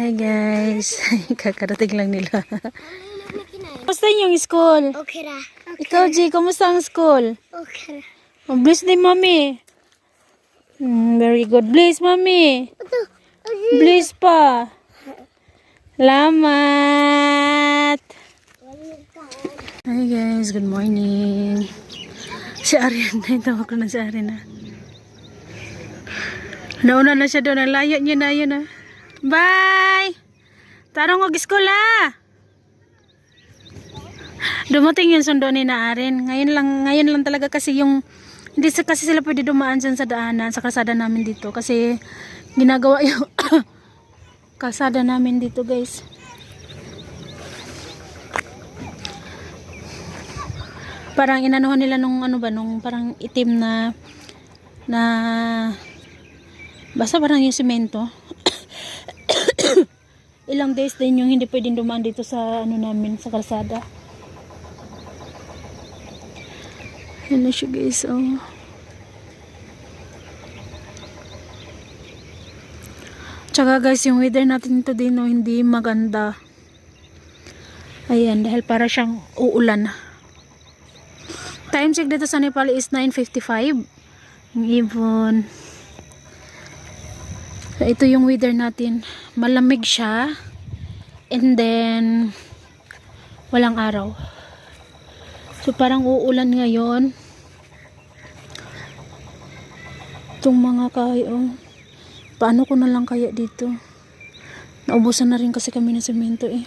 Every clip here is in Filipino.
Hi guys, kakarating lang nila. Kumusta yung school? Okay ra. Ikaw, G, kumusta ang school? Okay ra. Oh, bless din, mami. Very good. Bless, mami. Bless pa. Salamat. Hi guys, good morning. Si Arian na, tawag ko na si Arian na. Nauna na siya doon, layo niya na yun ah. Bye! Tarong og school ah! Dumating yung sundo ni na Arian. Ngayon lang talaga kasi yung hindi kasi sila pwede dumaan dyan sa daanan, sa kalsada namin dito. Kasi ginagawa yung kalsada namin dito guys. Parang inanuhan nila nung ano ba, nung parang itim na basta parang yung semento. Ilang days din yung hindi pwedeng dumaan dito sa ano namin, sa kalsada. Yan na siya guys, oh. Tsaka guys, yung weather natin ito din, oh, hindi maganda. Ayan, dahil para siyang uulan. Time check dito sa Nepal is 9:55. Yung ibon. So, ito yung weather natin. Malamig siya. And then, walang araw. So, parang uulan ngayon. Itong mga kayo. Paano ko na lang kaya dito? Naubusan na rin kasi kami ng semento eh.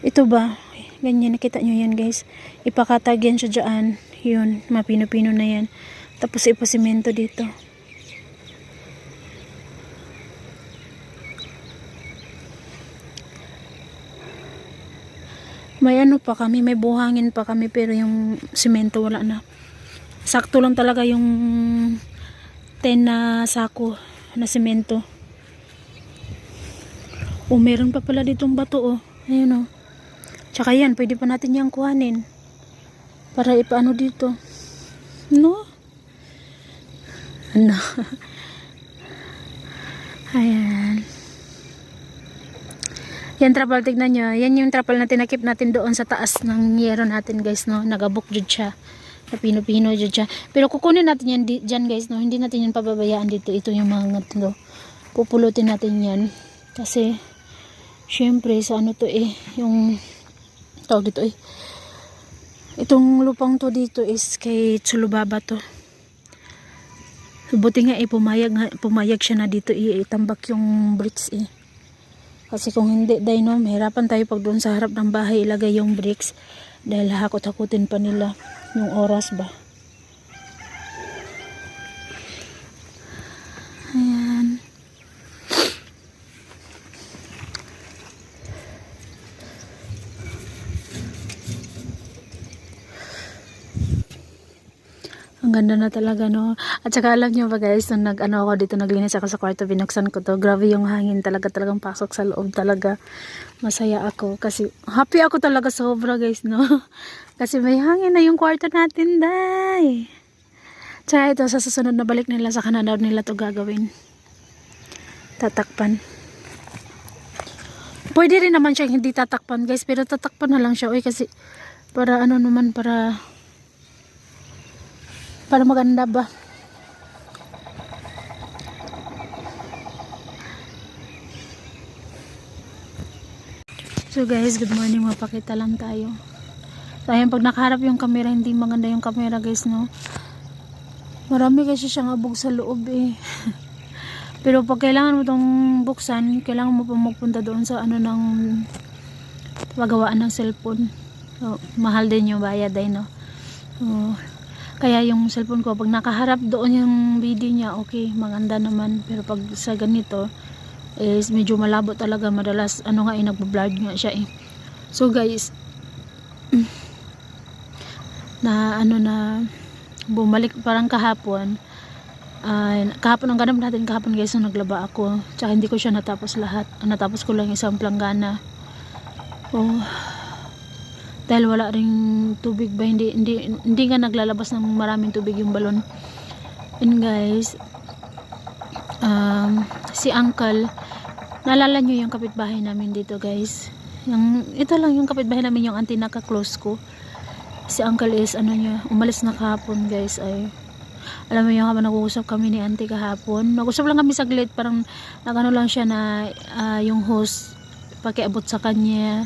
Ito ba? Ganyan, nakita nyo yan guys. Ipakatag yan siya dyan. Yun, mapino-pino na yan. Tapos ipasimento dito. May ano pa kami, may buhangin pa kami, pero yung simento wala na. Sakto lang talaga yung 10 na sako na simento. Oh, meron pa pala ditong bato oh. Ayun oh. Tsaka yan, pwede pa natin yung kuhanin. Para ipaano dito. No? Ano? Ayan. Yan trapal, tignan nyo. Yan yung trapal na tinakip natin doon sa taas ng yero natin guys, no. Nagabok dyan siya. Napino-pino dyan siya. Pero kukunin natin yan dyan guys, no. Hindi natin yan pababayaan dito. Ito yung mga to. Pupulutin natin yan. Kasi, syempre, sa ano to eh. Yung, tawag dito eh. Itong lupang to dito is kay Tsulubaba to. Buti nga eh, pumayag siya na dito itambak yung bricks eh. Kasi kung hindi, dahil no, mahirapan tayo pag doon sa harap ng bahay ilagay yung bricks. Dahil hakot-hakutin pa nila yung oras ba. Ayan. Ang ganda na talaga, no? At saka alam nyo ba guys, nung nag-ano ako dito, naglinis ako sa kwarto, binuksan ko to. Grabe yung hangin talagang pasok sa loob talaga. Masaya ako kasi happy ako talaga sobra guys, no? Kasi may hangin na yung kwarto natin, day. Tsaka ito, sa susunod na balik nila sa Canada nila to gagawin. Tatakpan. Pwede rin naman siya hindi tatakpan guys, pero tatakpan na lang siya. Uy, kasi para ano naman, para maganda ba. So guys, good morning, mapakita lang tayo. So ayan, pag nakaharap yung camera, hindi maganda yung camera guys, no. Marami kasi siyang abog sa loob eh. Pero pag kailangan mo itong buksan, kailangan mo pa magpunta doon sa ano ng pagawaan ng cellphone. So, mahal din yung bayad ay, no. So, kaya yung cellphone ko, pag nakaharap doon yung video niya, okay, maganda naman. Pero pag sa ganito, is medyo malabo talaga. Madalas, ano nga, nagbablurred nga siya eh. So guys, bumalik parang kahapon. Kahapon ang ganap natin kahapon guys, nung naglaba ako. Tsaka hindi ko siya natapos lahat. Natapos ko lang isang planggana. Oh, dahil wala ring tubig ba, hindi nga naglalabas ng maraming tubig yung balon. And guys, si uncle Naalala nyo yung kapitbahay namin dito guys. Ito lang yung kapitbahay namin, yung auntie na ka-close ko. Si uncle is ano niya, umalis na kahapon guys. Ay, alam mo yung habang nag-uusap kami ni auntie kahapon. Nag-usap lang kami saglit, parang nagano lang siya na yung host pakiabot sa kanya.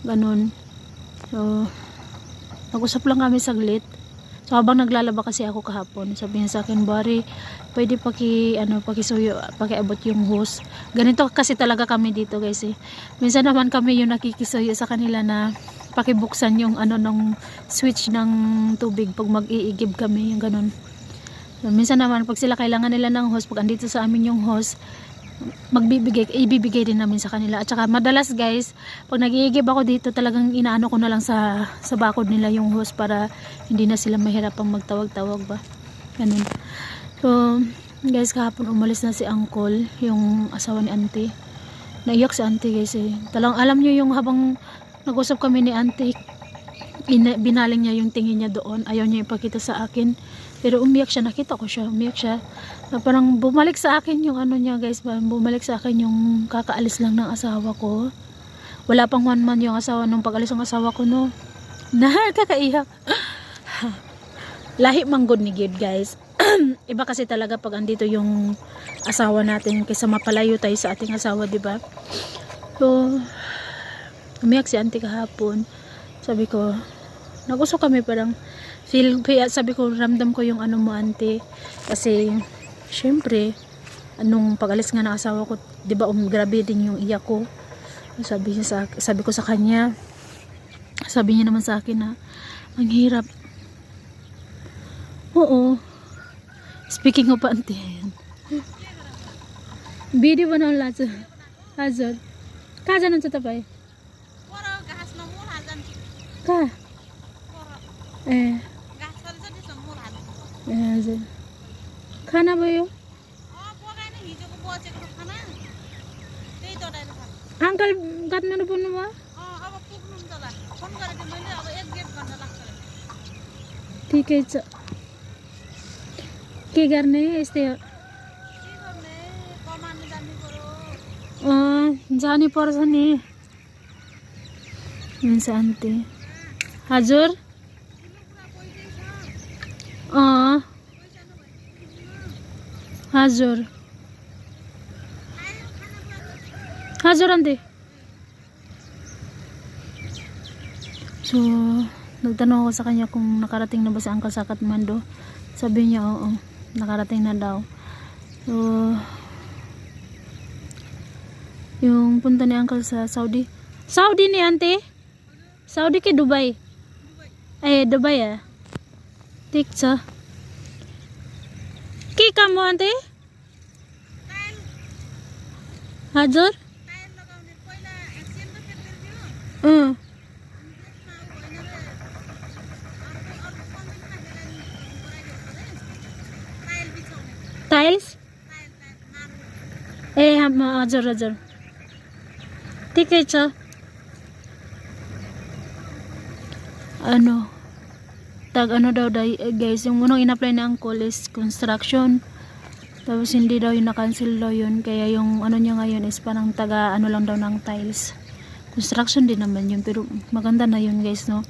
Ganun. So, nag-usap lang kami saglit. So habang naglalaba kasi ako kahapon, sabi niya sa akin, Bari, pwede pakisuyo, pakiabot yung hose. Ganito kasi talaga kami dito guys eh. Minsan naman kami yung nakikisuyo sa kanila na pakibuksan yung nung switch ng tubig pag mag-iigib kami, yung ganun. So, minsan naman pag sila kailangan nila ng hose, pag andito sa amin yung hose, ibibigay din namin sa kanila. At saka madalas guys, pag nag-iigib ako dito, talagang inaano ko na lang sa bakod nila yung hose para hindi na sila mahirapang magtawag-tawag ba. Ganun. So guys, kahapon umalis na si uncle, yung asawa ni auntie. Naiyak si auntie guys eh. Talang alam nyo yung habang nag-usap kami ni auntie, binaling niya yung tingin niya doon, ayaw niya ipakita sa akin. Pero umiyak siya, nakita ko siya, umiyak siya. Na parang bumalik sa akin yung niya guys, bumalik sa akin yung kakaalis lang ng asawa ko. Wala pang 1 month yung asawa nung pag-alis ng asawa ko, no. Nakakaiyak. Lahi manggod ni Gid guys. Iba kasi talaga pag andito yung asawa natin kaysa mapalayo tayo sa ating asawa, di ba? So, umiyak si auntie kahapon. Sabi ko, nag-usap kami parang sabi ko, ramdam ko yung mo auntie, kasi syempre anong pag-alis nga ng asawa ko, di ba grabe din yung iyak ko. Sabi ko sa kanya, sabi niya naman sa akin na ang hirap. Oo, speaking of auntie, video ba na lazad kazanan sa tapay ka खाना भयो अंकल कतना पुग्नु भयो ठिकै छ के गर्ने यस्तै जानै पर्छ नि हुन्छ आन्टी हजुर हजुर हजुर auntie. So nagtanong ako sa kanya kung nakarating na ba si Uncle sa Kathmandu. Sabi niya oo, nakarating na daw. So yung punta ni Uncle sa Saudi ni auntie? Saudi ke Dubai? Dubai ya? ठीक छ के काम हो आन्टी हजुर टाइल्स हजुर हजुर ठिकै छ daw guys, yung unang in-apply na uncle is construction, tapos hindi daw yung na-cancel daw yun, kaya yung niya ngayon is parang lang daw ng tiles. Construction din naman yun, pero maganda na yun guys, no.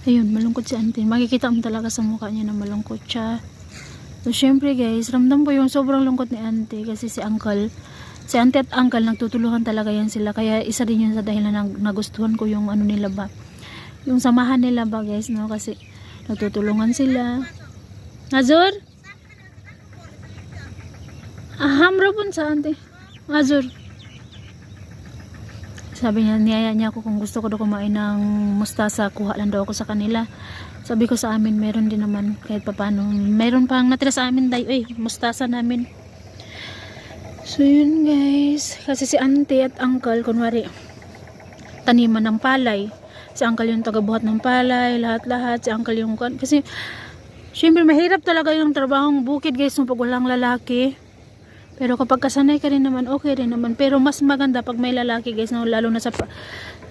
Ayun, malungkot si auntie, makikita mo talaga sa mukha niya na malungkot siya. So syempre guys, ramdam ko yung sobrang lungkot ni auntie, kasi si auntie at uncle nagtutulungan talaga yan sila, kaya isa din yun sa dahilan na nagustuhan ko yung nila ba, yung samahan nila ba guys, no, kasi nagtutulungan sila. Hazur hamra pun sa auntie Hazur, sabi niya, niyaya niya ako kung gusto ko daw kumain ng mustasa, kuha lang daw ako sa kanila. Sabi ko sa amin meron din naman, kahit papano meron pang natira sa amin mustasa namin. So yun guys, kasi si auntie at uncle kunwari taniman ng palay, si uncle yung tagabuhat ng palay, lahat-lahat si uncle yung kasi syempre mahirap talaga yung trabahong bukid guys pag walang lalaki, pero kapag kasanay ka rin naman okay rin naman, pero mas maganda pag may lalaki guys, no? Lalo na sa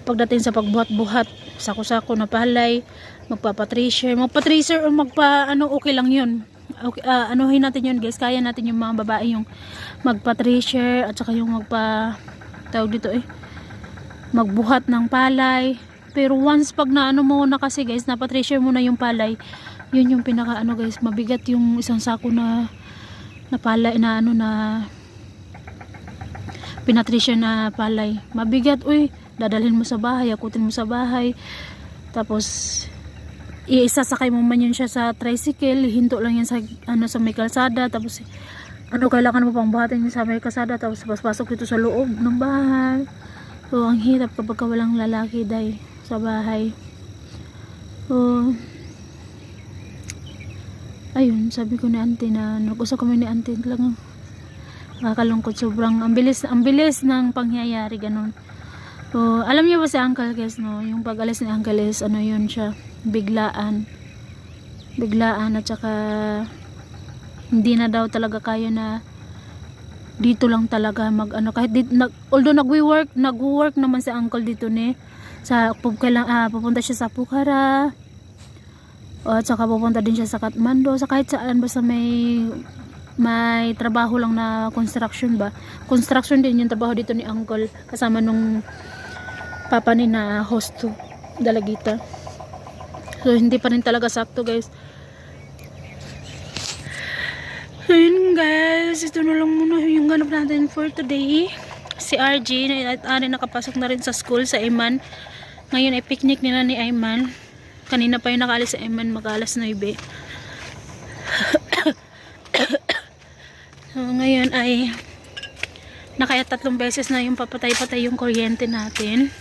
pagdating sa pagbuhat-buhat, sako-sako na palay, magpa-tracer o okay lang yun. okay, anuhin natin yun guys, kaya natin yung mga babae yung magpa-treasure at saka yung tawag dito magbuhat ng palay. Pero once pag naano mo na kasi guys, napa-treasure mo na yung palay, yun yung pinaka guys, mabigat yung isang sako na palay na pinatreasure na palay. Mabigat, dadalhin mo sa bahay, akutin mo sa bahay. Tapos iisasakay mo man yun siya sa tricycle, hinto lang yan sa sa may kalsada, tapos kailangan mo pang buhatin sa may kalsada, tapos pasok dito sa loob ng bahay. So ang hirap kapag walang lalaki day sa bahay. So ayun, sabi ko ni auntie na nag-usap kami ni auntie, talagang nakakalungkot, sobrang ang bilis ng pangyayari ganun. So alam niyo ba si uncle guys, no, yung pag-alis ni uncle is yun siya, biglaan at saka hindi na daw talaga kaya na dito lang talaga kahit although nagwo-work naman si uncle dito sa pupunta siya sa Pokhara, at saka pupunta din siya sa Kathmandu, sa kahit saan basta may trabaho lang na construction din yung trabaho dito ni uncle, kasama nung papa ni na host to Dalagita. So hindi pa rin talaga sakto guys. So yun guys, ito na lang muna yung ganap natin for today. Si RG nakapasok na rin sa school sa Ayman. Ngayon ay picnic nila ni Ayman. Kanina pa yung nakaalis sa Ayman, mag-alas 9. So ngayon ay nakaya 3 beses na yung papatay-patay yung kuryente natin.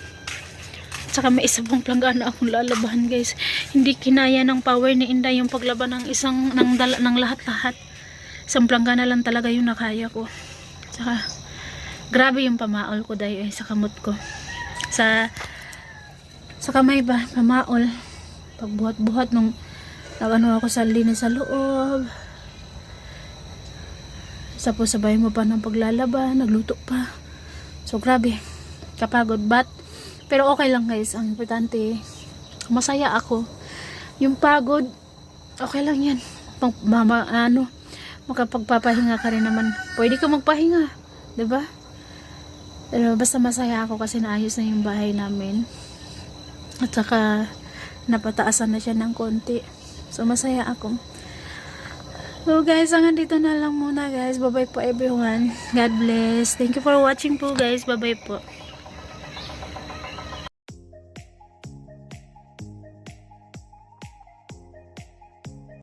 Saka may isa pang planggana akong lalabahan guys. Hindi kinaya ng power ni Inday yung paglaban ng lahat-lahat. Isang planggana lang talaga yung nakaya ko. Saka grabe yung pamaol ko dahil sa kamot ko. Sa kamay ba, pamaol. Pagbuhat-buhat nung ako sa linis sa loob. Tapos sabay mo pa ng paglalaban, nagluto pa. So grabe, kapagod. Pero okay lang guys, ang importante masaya ako. Yung pagod, okay lang yan. Makapagpapahinga ka rin naman. Pwede ka magpahinga, 'di ba? Pero basta masaya ako kasi naayos na yung bahay namin. At saka napataasan na siya ng konti. So masaya ako. So guys, hanggang dito na lang muna guys. Bye bye po everyone. God bless. Thank you for watching po guys. Bye bye po.